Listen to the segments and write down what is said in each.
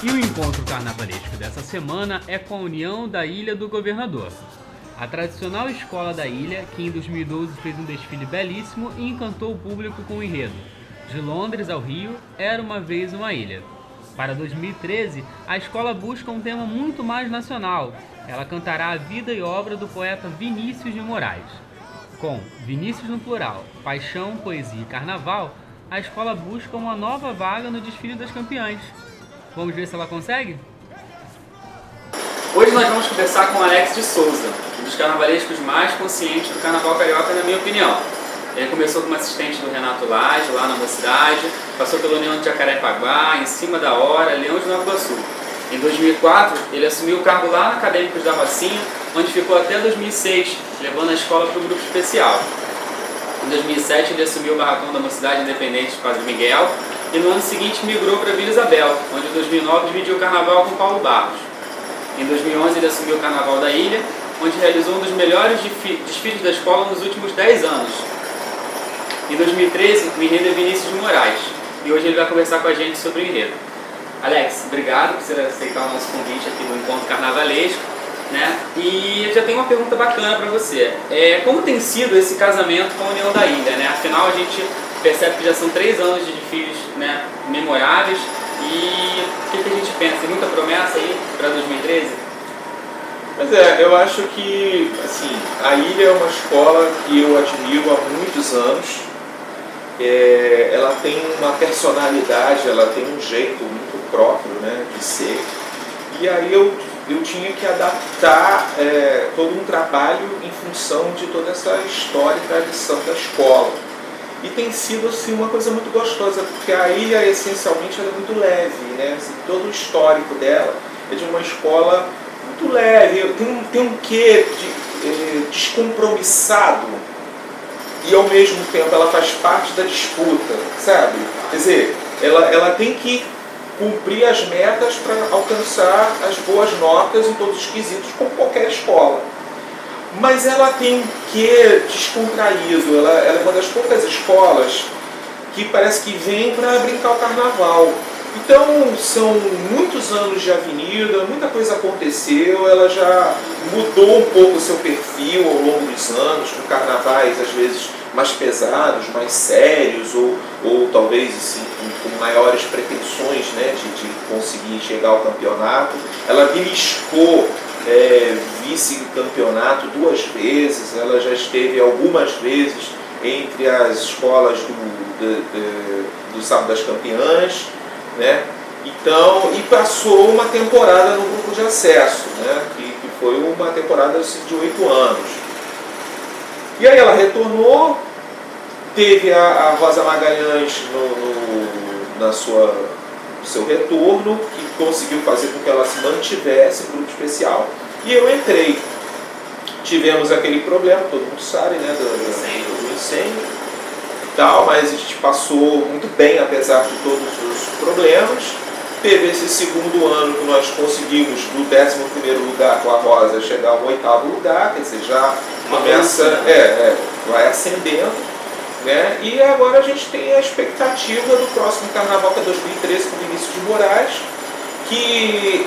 E o encontro carnavalesco dessa semana é com a união da Ilha do Governador. A tradicional escola da ilha, que em 2012 fez um desfile belíssimo e encantou o público com o enredo De Londres ao Rio, era uma vez uma ilha. Para 2013, a escola busca um tema muito mais nacional. Ela cantará a vida e obra do poeta Vinícius de Moraes. Com Vinícius no plural, paixão, poesia e carnaval, a escola busca uma nova vaga no desfile das campeãs. Vamos ver se ela consegue? Hoje nós vamos conversar com Alex de Souza, um dos carnavalescos mais conscientes do carnaval carioca, na minha opinião. Ele começou como assistente do Renato Lage, lá na Mocidade, passou pela União de Jacarepaguá, Em Cima da Hora, Leão de Nova Iguaçu. Em 2004, ele assumiu o cargo lá na Acadêmicos da Rocinha, onde ficou até 2006, levando a escola para o grupo especial. Em 2007, ele assumiu o barracão da Mocidade Independente de Padre Miguel, e no ano seguinte migrou para Vila Isabel, onde em 2009 dividiu o carnaval com Paulo Barros. Em 2011 ele assumiu o Carnaval da Ilha, onde realizou um dos melhores desfiles da escola nos últimos 10 anos. Em 2013 o enredo é Vinícius de Moraes, e hoje ele vai conversar com a gente sobre o enredo. Alex, obrigado por você aceitar o nosso convite aqui no Encontro Carnavalesco, né? E eu já tenho uma pergunta bacana para você. Como tem sido esse casamento com a União da Ilha, né? Afinal a gente percebe que já são 3 anos de desfiles, né, memoráveis. E o que a gente pensa? Tem muita promessa aí para 2013? Pois é, eu acho que assim, a Ilha é uma escola que eu admiro há muitos anos. Ela tem uma personalidade, ela tem um jeito muito próprio, né, de ser. E aí eu tinha que adaptar todo um trabalho em função de toda essa história e tradição da escola. E tem sido assim, uma coisa muito gostosa, porque a ilha essencialmente ela é muito leve, né? Assim, todo o histórico dela é de uma escola muito leve, tem um quê de descompromissado, e ao mesmo tempo ela faz parte da disputa, sabe? Quer dizer, ela tem que cumprir as metas para alcançar as boas notas em todos os quesitos, como qualquer escola. Mas ela tem um quê descontraído, ela é uma das poucas escolas que parece que vem para brincar o carnaval. Então são muitos anos de avenida, muita coisa aconteceu, ela já mudou um pouco o seu perfil ao longo dos anos, com carnavais às vezes mais pesados, mais sérios, ou talvez assim, com maiores pretensões, né, de conseguir chegar ao campeonato. Ela beliscou vice-campeonato 2 vezes, ela já esteve algumas vezes entre as escolas do Sábado das Campeãs, né? Então, e passou uma temporada no grupo de acesso, né? que foi uma temporada de 8 anos. E aí ela retornou, teve a Rosa Magalhães no seu retorno, que conseguiu fazer com que ela se mantivesse no grupo especial, e eu entrei. Tivemos aquele problema, todo mundo sabe, né, do incêndio e tal, mas a gente passou muito bem, apesar de todos os problemas. Teve esse segundo ano que nós conseguimos, do 11º lugar com a Rosa, chegar ao 8º lugar, quer dizer, já começa, vai ascendendo. Né? E agora a gente tem a expectativa do próximo carnaval, que é 2013, com o Vinícius de Moraes, que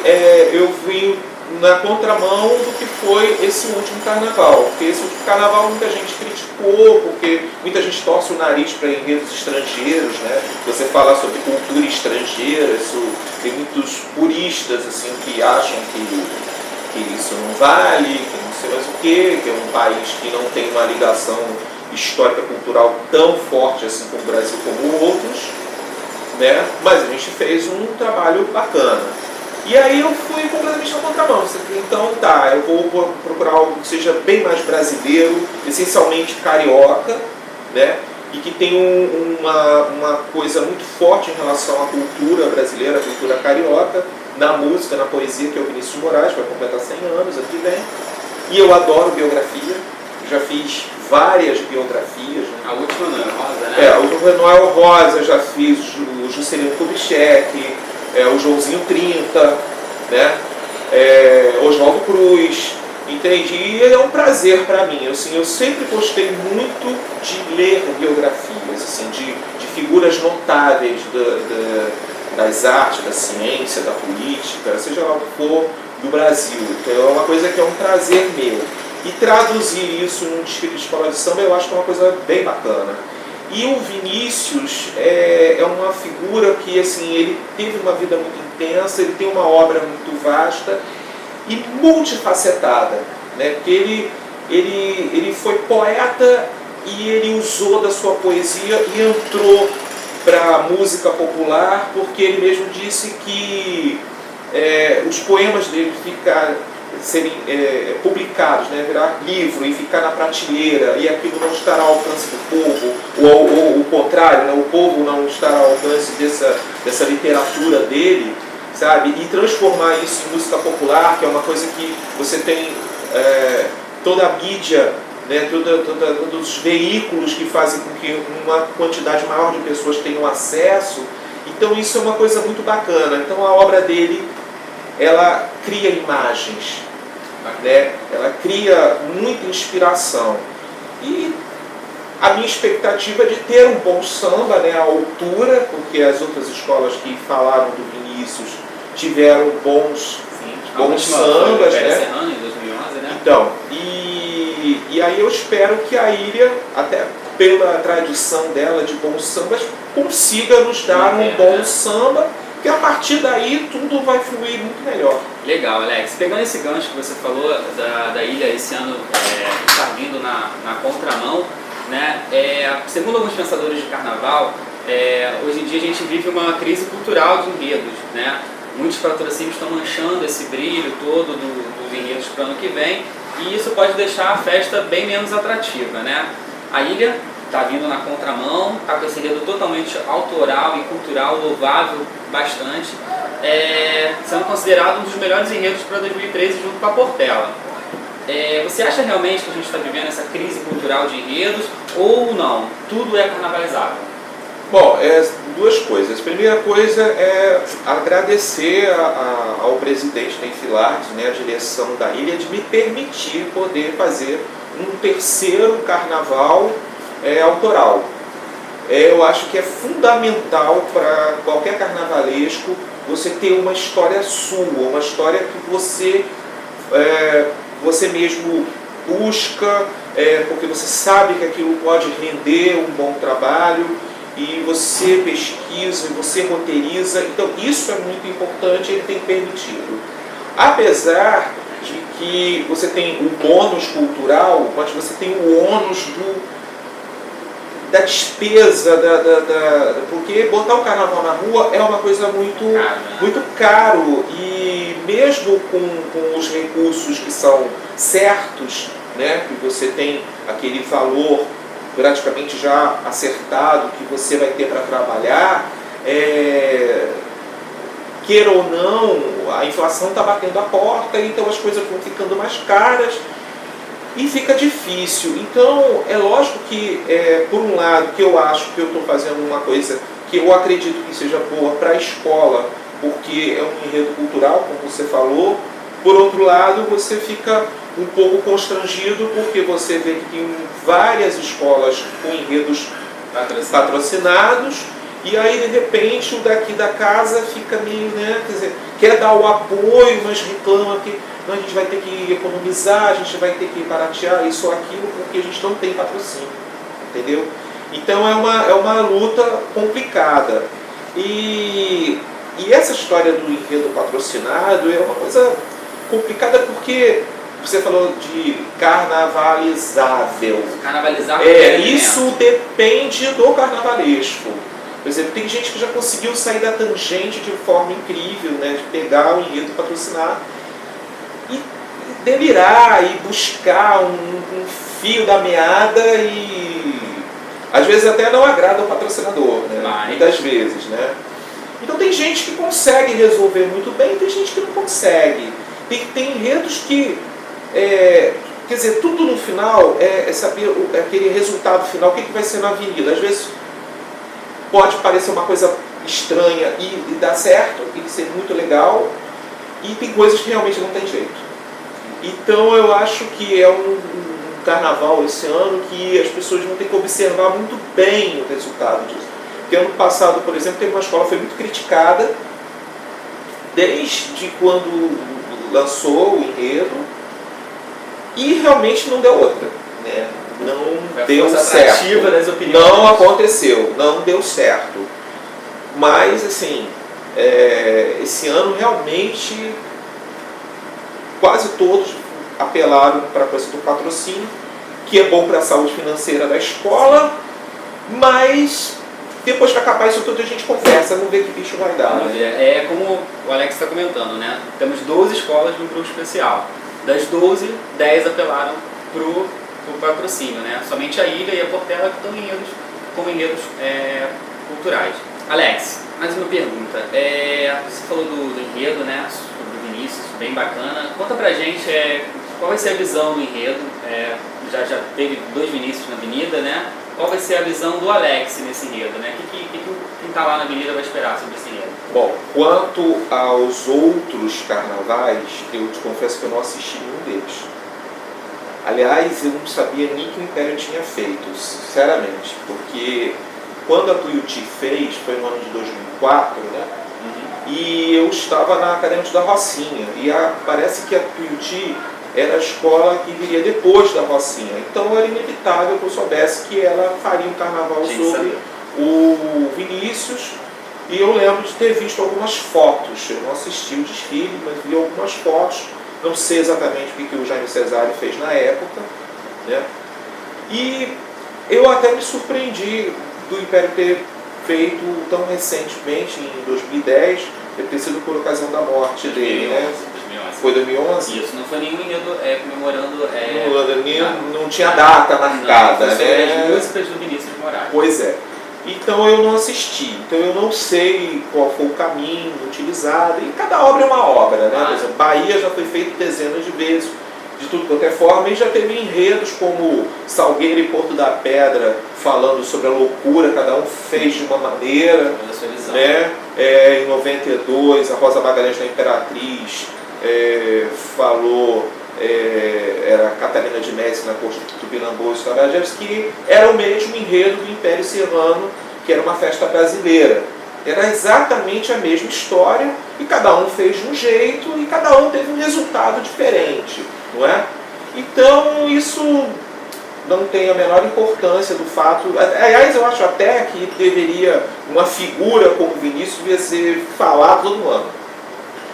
eu vim na contramão do que foi esse último carnaval. Porque esse último carnaval muita gente criticou, porque muita gente torce o nariz para enredos estrangeiros, né? Você falar sobre cultura estrangeira, tem muitos puristas assim, que acham que isso não vale, que não sei mais o quê, que é um país que não tem uma ligação histórica cultural tão forte assim como o Brasil, como outros, né? Mas a gente fez um trabalho bacana. E aí eu fui completamente na contramão. Então tá, eu vou procurar algo que seja bem mais brasileiro, essencialmente carioca, né? E que tem uma coisa muito forte em relação à cultura brasileira, à cultura carioca, na música, na poesia, que é o Vinícius de Moraes, vai completar 100 anos aqui vem. E eu adoro biografia, já fiz várias biografias. Né? A última não é Rosa, né? A última Noel Rosa, já fiz o Juscelino Kubitschek, o Joãozinho 30, né? Oswaldo Cruz, entende? E é um prazer para mim. Assim, eu sempre gostei muito de ler biografias, assim, de figuras notáveis das artes, da ciência, da política, seja lá o que for, do Brasil. Então é uma coisa que é um prazer meu. E traduzir isso num desfile de escola de samba eu acho que é uma coisa bem bacana. E o Vinícius é uma figura que assim, ele teve uma vida muito intensa, ele tem uma obra muito vasta e multifacetada, né? Porque ele foi poeta e ele usou da sua poesia e entrou para a música popular, porque ele mesmo disse que os poemas dele serem publicados, né, virar livro e ficar na prateleira, e aquilo não estará ao alcance do povo, ou o contrário, né, o povo não estará ao alcance dessa literatura dele, sabe? E transformar isso em música popular, que é uma coisa que você tem toda a mídia, né, todos os veículos que fazem com que uma quantidade maior de pessoas tenham acesso. Então isso é uma coisa muito bacana. Então a obra dele, ela cria imagens, né? Ela cria muita inspiração. E a minha expectativa é de ter um bom samba, né, à altura, porque as outras escolas que falaram do Vinícius tiveram bons sambas, né? Serrano, em 2011, né? Então, e aí eu espero que a Ilha, até pela tradição dela de bons sambas, consiga nos dar um bom samba, que a partir daí tudo vai fluir muito melhor. Legal, Alex. Pegando esse gancho que você falou da Ilha esse ano está vindo na contramão, né? Segundo alguns pensadores de carnaval, hoje em dia a gente vive uma crise cultural de enredos, né? Muitos patrocínios estão manchando esse brilho todo dos enredos para o ano que vem, e isso pode deixar a festa bem menos atrativa, né? A Ilha está vindo na contramão, está com esse enredo totalmente autoral e cultural, louvável bastante, sendo considerado um dos melhores enredos para 2013 junto com a Portela. Você acha realmente que a gente está vivendo essa crise cultural de enredos ou não? Tudo é carnavalizável? Bom, duas coisas. A primeira coisa é agradecer ao presidente da Enfilardes, né, a direção da Ilha, de me permitir poder fazer um terceiro carnaval autoral. Eu acho que é fundamental para qualquer carnavalesco você ter uma história sua, uma história que você mesmo busca, porque você sabe que aquilo pode render um bom trabalho, e você pesquisa, e você roteiriza. Então isso é muito importante, ele tem permitido. Apesar de que você tem o bônus cultural, mas você tem o ônus da despesa, porque botar o carnaval na rua é uma coisa muito caro, e mesmo com os recursos que são certos, né, que você tem aquele valor praticamente já acertado que você vai ter para trabalhar, queira ou não, a inflação está batendo a porta, então as coisas vão ficando mais caras e fica difícil. Então é lógico que, por um lado, que eu acho que eu estou fazendo uma coisa que eu acredito que seja boa para a escola, porque é um enredo cultural, como você falou. Por outro lado, você fica um pouco constrangido, porque você vê que tem várias escolas com enredos patrocinados, e aí de repente o daqui da casa fica meio, né, quer dizer, quer dar o apoio, mas reclama que não, a gente vai ter que economizar, a gente vai ter que baratear isso ou aquilo, porque a gente não tem patrocínio, entendeu? Então é uma luta complicada. E essa história do enredo patrocinado é uma coisa complicada, porque você falou de carnavalizável. Carnavalizável isso depende do carnavalesco. Por exemplo, tem gente que já conseguiu sair da tangente de forma incrível, né, de pegar o enredo patrocinado e delirar e buscar um fio da meada, e às vezes até não agrada ao patrocinador, né? Muitas vezes, né? Então tem gente que consegue resolver muito bem, tem gente que não consegue. Tem enredos que, quer dizer, tudo no final é saber aquele resultado final, o que vai ser na avenida. Às vezes pode parecer uma coisa estranha e dar certo, e ser muito legal, e tem coisas que realmente não tem jeito. Então eu acho que é um carnaval esse ano que as pessoas vão ter que observar muito bem o resultado disso. Porque ano passado, por exemplo, teve uma escola que foi muito criticada desde quando lançou o enredo e realmente não deu outra, né? Não deu certo. Das opiniões. Não aconteceu, não deu certo. Mas, assim, esse ano realmente quase todos apelaram para a coisa do patrocínio, que é bom para a saúde financeira da escola, mas depois que acabar isso tudo a gente conversa, vamos ver que bicho vai dar. Né? É como o Alex está comentando, né? Temos 12 escolas no grupo especial. Das 12, 10 apelaram para o patrocínio, né? Somente a Ilha e a Portela que estão com enredos culturais. Alex, mais uma pergunta. Você falou do enredo, né? Sobre o Vinícius, bem bacana. Conta pra gente qual vai ser a visão do enredo. Já teve 2 Vinícius na Avenida, né? Qual vai ser a visão do Alex nesse enredo, né? O que quem está lá na Avenida vai esperar sobre esse enredo? Bom, quanto aos outros carnavais, eu te confesso que eu não assisti nenhum deles. Aliás, eu não sabia nem que o Império tinha feito, sinceramente, porque quando a Tuiuti fez, foi no ano de 2004, né? E eu estava na Acadêmica da Rocinha, e parece que a Tuiuti era a escola que viria depois da Rocinha. Então era inevitável que eu soubesse que ela faria um carnaval sobre o Vinícius. E eu lembro de ter visto algumas fotos. Eu não assisti o desfile, mas vi algumas fotos. Não sei exatamente o que o Jaime Cesário fez na época, né? E eu até me surpreendi do Império ter feito tão recentemente, em 2010, deve ter sido por ocasião da morte dele, né? Foi 2011? Isso, não foi nenhum enredo comemorando... Não tinha data marcada, não, né? As músicas do Vinícius de Moraes. Pois é. Então eu não assisti, então eu não sei qual foi o caminho utilizado, e cada obra é uma obra, né? Por exemplo, Bahia já foi feito dezenas de vezes, de tudo quanto é forma, e já teve enredos como Salgueiro e Porto da Pedra, falando sobre a loucura, cada um fez de uma maneira, né? Em 92, a Rosa Magalhães da Imperatriz falou, era Catarina de Médici na corte do Tupinambô e Estrangeiros, que era o mesmo enredo do Império Serrano, que era uma festa brasileira. Era exatamente a mesma história, e cada um fez de um jeito, e cada um teve um resultado diferente, não é? Então isso não tem a menor importância do fato... Aliás, eu acho até que deveria, uma figura como Vinícius devia ser falado todo ano,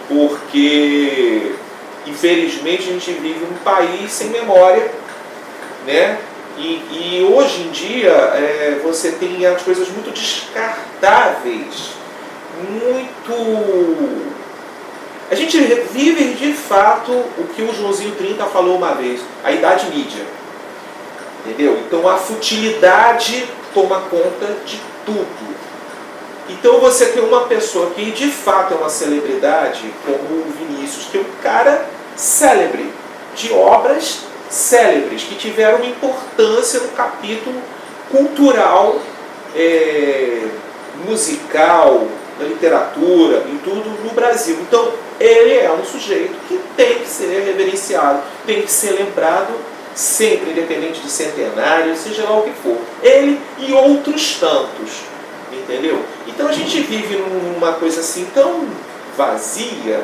porque infelizmente a gente vive num país sem memória, né? E hoje em dia você tem as coisas muito descartáveis, muito... A gente vive de fato o que o Joãozinho 30 falou uma vez, a idade mídia, entendeu? Então a futilidade toma conta de tudo. Então você tem uma pessoa que de fato é uma celebridade, como o Vinícius, que é um cara célebre, de obras célebres, que tiveram uma importância no capítulo cultural, musical, da literatura e tudo no Brasil. Então ele é um sujeito que tem que ser reverenciado, tem que ser lembrado sempre, independente de centenário, seja lá o que for. Ele e outros tantos, entendeu? Então a gente vive numa coisa assim tão vazia,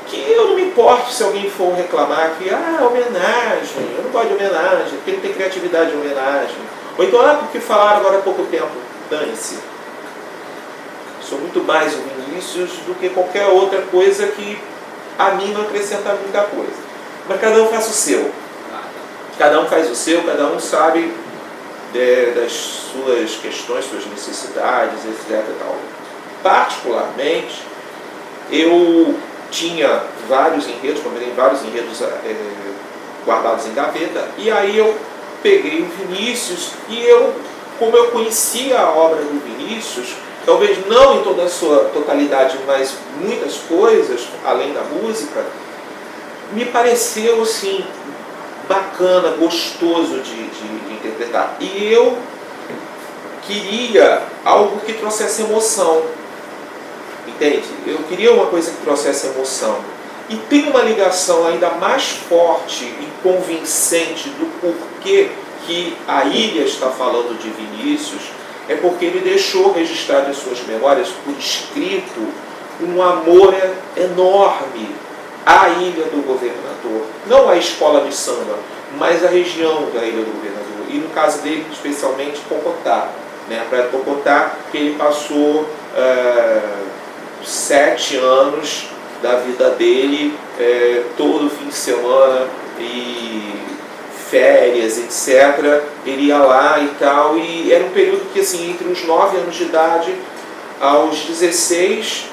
que eu não me importo se alguém for reclamar que homenagem, eu não gosto de homenagem, porque não tem criatividade de homenagem. Ou então, porque falaram agora há pouco tempo, dane-se. Sou muito mais o Vinícius do que qualquer outra coisa que a mim não acrescenta muita coisa. Mas cada um faz o seu. Cada um faz o seu, cada um sabe das suas questões, suas necessidades, etc. E tal. Particularmente, eu tinha vários enredos, como tem vários enredos guardados em gaveta, e aí eu peguei o Vinícius, e como eu conhecia a obra do Vinícius, talvez não em toda a sua totalidade, mas muitas coisas, além da música, me pareceu assim, bacana, gostoso de interpretar. E eu queria algo que trouxesse emoção. Entende? Eu queria uma coisa que trouxesse emoção. E tem uma ligação ainda mais forte e convincente do porquê que a ilha está falando de Vinícius, é porque ele deixou registrado em suas memórias, por escrito, um amor enorme à Ilha do Governador. Não à escola de samba, mas à região da Ilha do Governador. E no caso dele, especialmente, Pocotá. A Praia de Pocotá, que ele passou 7 anos da vida dele, todo fim de semana e férias, etc. Ele ia lá e tal, e era um período que, assim, entre os 9 anos de idade aos 16,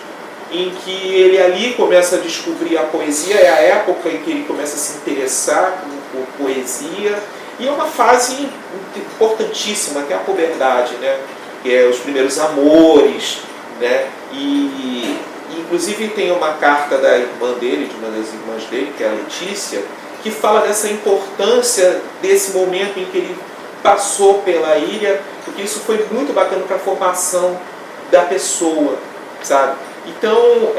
em que ele ali começa a descobrir a poesia, é a época em que ele começa a se interessar por poesia, e é uma fase importantíssima, que é a puberdade, né? Que é os primeiros amores, né? E inclusive tem uma carta da irmã dele, de uma das irmãs dele, que é a Letícia, que fala dessa importância desse momento em que ele passou pela ilha, porque isso foi muito bacana para a formação da pessoa, sabe? Então,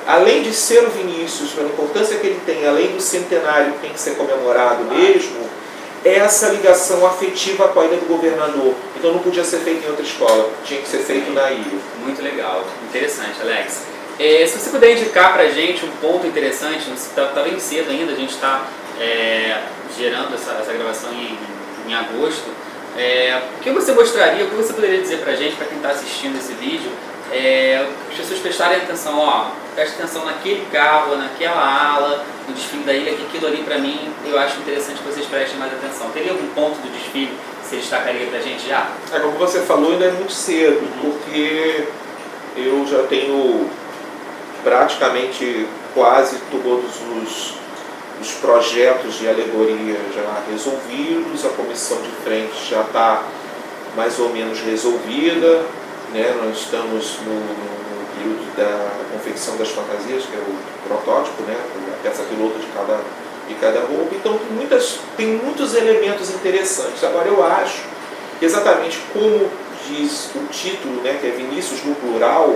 além de ser o Vinícius, pela importância que ele tem, além do centenário que tem que ser comemorado mesmo, essa ligação afetiva com a Ilha do Governador. Então não podia ser feito em outra escola, tinha que ser feito na ilha. Muito legal, interessante, Alex. Se você puder indicar pra gente um ponto interessante, está bem cedo ainda, a gente está gerando essa gravação em agosto. O que você mostraria, o que você poderia dizer pra gente, para quem está assistindo esse vídeo, as pessoas prestarem atenção, preste atenção naquele carro, naquela ala, no desfile da ilha, que aquilo ali pra mim, eu acho interessante que vocês prestem mais atenção. Teria algum ponto do desfile que você destacaria pra gente já? Como você falou, ainda é muito cedo, porque eu já tenho praticamente quase todos os projetos de alegoria já resolvidos, a comissão de frente já está mais ou menos resolvida, né? Nós estamos no período da confecção das fantasias, que é o protótipo, né? A peça piloto de cada roupa. Então tem muitos elementos interessantes. Agora eu acho que exatamente como diz o título, né, que é Vinícius no plural,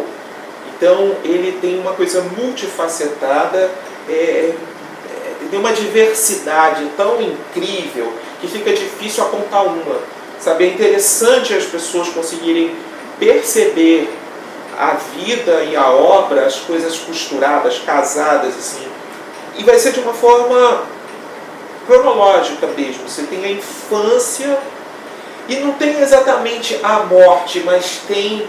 então ele tem uma coisa multifacetada, tem uma diversidade tão incrível que fica difícil apontar uma. Sabe? É interessante as pessoas conseguirem perceber a vida e a obra, as coisas costuradas, casadas, assim. E vai ser de uma forma cronológica mesmo. Você tem a infância e não tem exatamente a morte, mas tem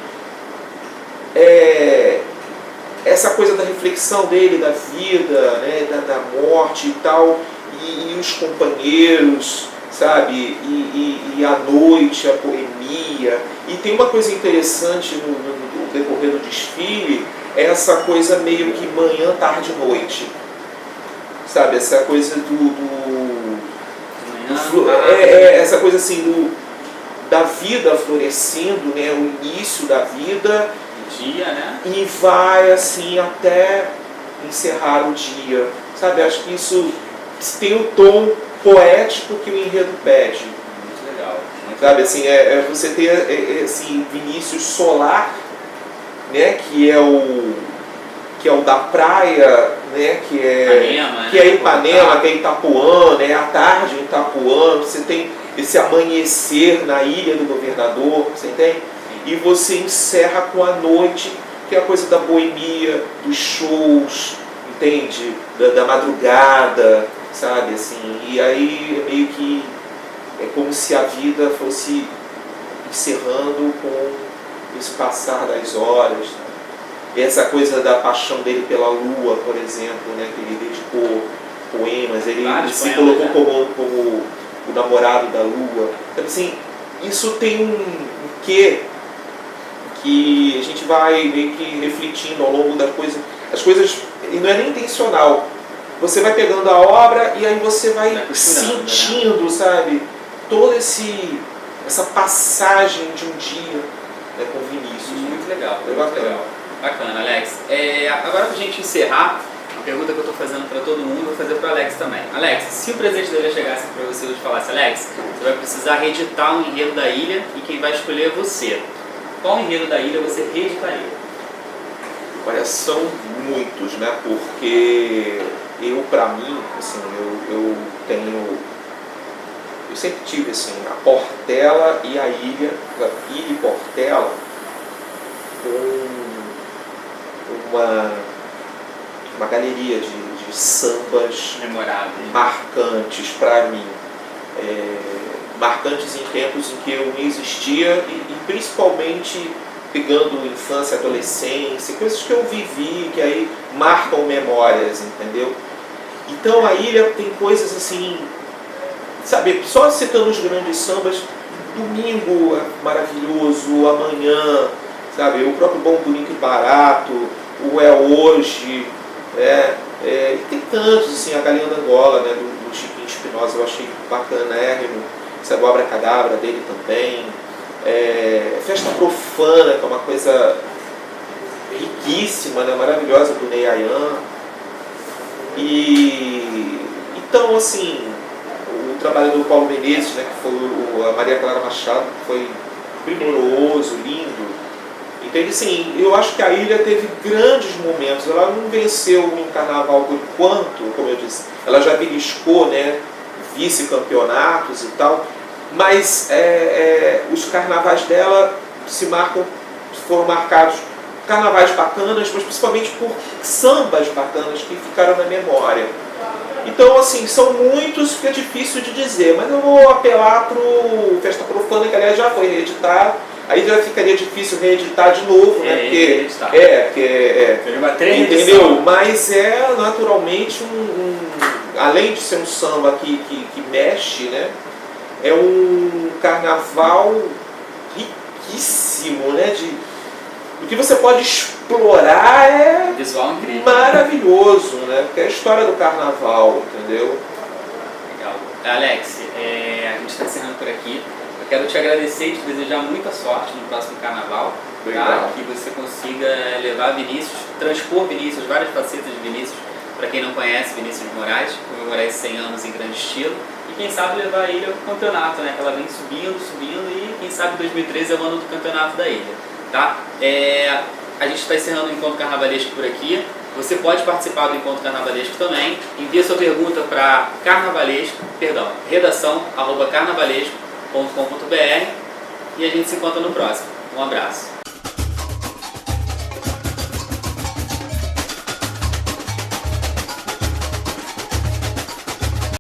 essa coisa da reflexão dele, da vida, né, da morte e tal, e os companheiros, sabe, e a noite, a boemia. E tem uma coisa interessante no decorrer do desfile, essa coisa meio que manhã, tarde e noite, sabe, essa coisa essa coisa assim da vida florescendo, né, o início da vida, dia, né? E vai assim até encerrar o dia, sabe? Acho que isso tem o tom poético que o enredo pede. Muito legal. Sabe, assim, você ter esse Vinícius solar, né, que é o da praia, né, que é Ipanema, que é Itapuã, né, à tarde em Itapuã, você tem esse amanhecer na Ilha do Governador, você entende? E você encerra com a noite, que é a coisa da boemia, dos shows, entende? Da madrugada, sabe, assim, e aí é meio que é como se a vida fosse encerrando com esse passar das horas, sabe? E essa coisa da paixão dele pela lua, por exemplo, né, que ele dedicou poemas, ele se colocou como o namorado da lua. Então, assim, isso tem um quê que a gente vai meio que refletindo ao longo da coisa, as coisas, e não é nem intencional, você vai pegando a obra e aí você vai sentindo, né, sabe, toda essa passagem de um dia, né, com Vinícius. Muito legal, muito legal. Bacana, Alex. Agora, pra gente encerrar, uma pergunta que eu estou fazendo para todo mundo, vou fazer para o Alex também. Alex, se o presidente da ilha chegasse para você e falasse: Alex, você vai precisar reeditar um enredo da ilha e quem vai escolher é você, qual enredo da ilha você reeditaria? Olha, são muitos, né? Porque eu, para mim, assim, eu tenho eu sempre tive assim, a Portela e a Ilha e Portela, uma galeria de sambas memoráveis, marcantes para mim. Marcantes em tempos em que eu não existia e principalmente pegando infância, adolescência, coisas que eu vivi, que aí marcam memórias, entendeu? Então a Ilha tem coisas assim, sabe, só citando os grandes sambas, domingo é maravilhoso, amanhã, sabe, o próprio Bom, Bonito e Barato, o É Hoje, e tem tantos, assim, a Galinha da Angola, né, do Chiquinho Espinosa, eu achei bacanérrimo, sabe, o Abracadabra dele também, Festa Profana, que é uma coisa riquíssima, né, maravilhosa, do Ney Ayan. E então, assim, o trabalho do Paulo Menezes, né, que foi a Maria Clara Machado, que foi primoroso, lindo. Entende? Sim, eu acho que a Ilha teve grandes momentos. Ela não venceu em carnaval por quanto, como eu disse, ela já beliscou, né, vice-campeonatos e tal, mas os carnavais dela foram marcados carnavais bacanas, mas principalmente por sambas bacanas que ficaram na memória. Então, assim, são muitos que é difícil de dizer, mas eu vou apelar para o Festa Profana, que aliás já foi reeditado. Aí já ficaria difícil reeditar de novo, né? Entendeu? Mas é naturalmente além de ser um samba que mexe, né? É um carnaval riquíssimo, né? O que você pode explorar é visual incrível, maravilhoso, né? Porque é a história do carnaval, entendeu? Legal. Alex, a gente está encerrando por aqui. Eu quero te agradecer e te desejar muita sorte no próximo carnaval, tá? Que você consiga levar Vinícius, transpor Vinícius, várias facetas de Vinícius, para quem não conhece Vinícius de Moraes, comemorar esses 100 anos em grande estilo. E quem sabe levar a Ilha ao campeonato, né? Que ela vem subindo e quem sabe 2013 é o ano do campeonato da Ilha, tá? A gente está encerrando o Encontro Carnavalesco por aqui. Você pode participar do Encontro Carnavalesco também. Envie sua pergunta para redação@carnavalesco.com.br e a gente se encontra no próximo. Um abraço.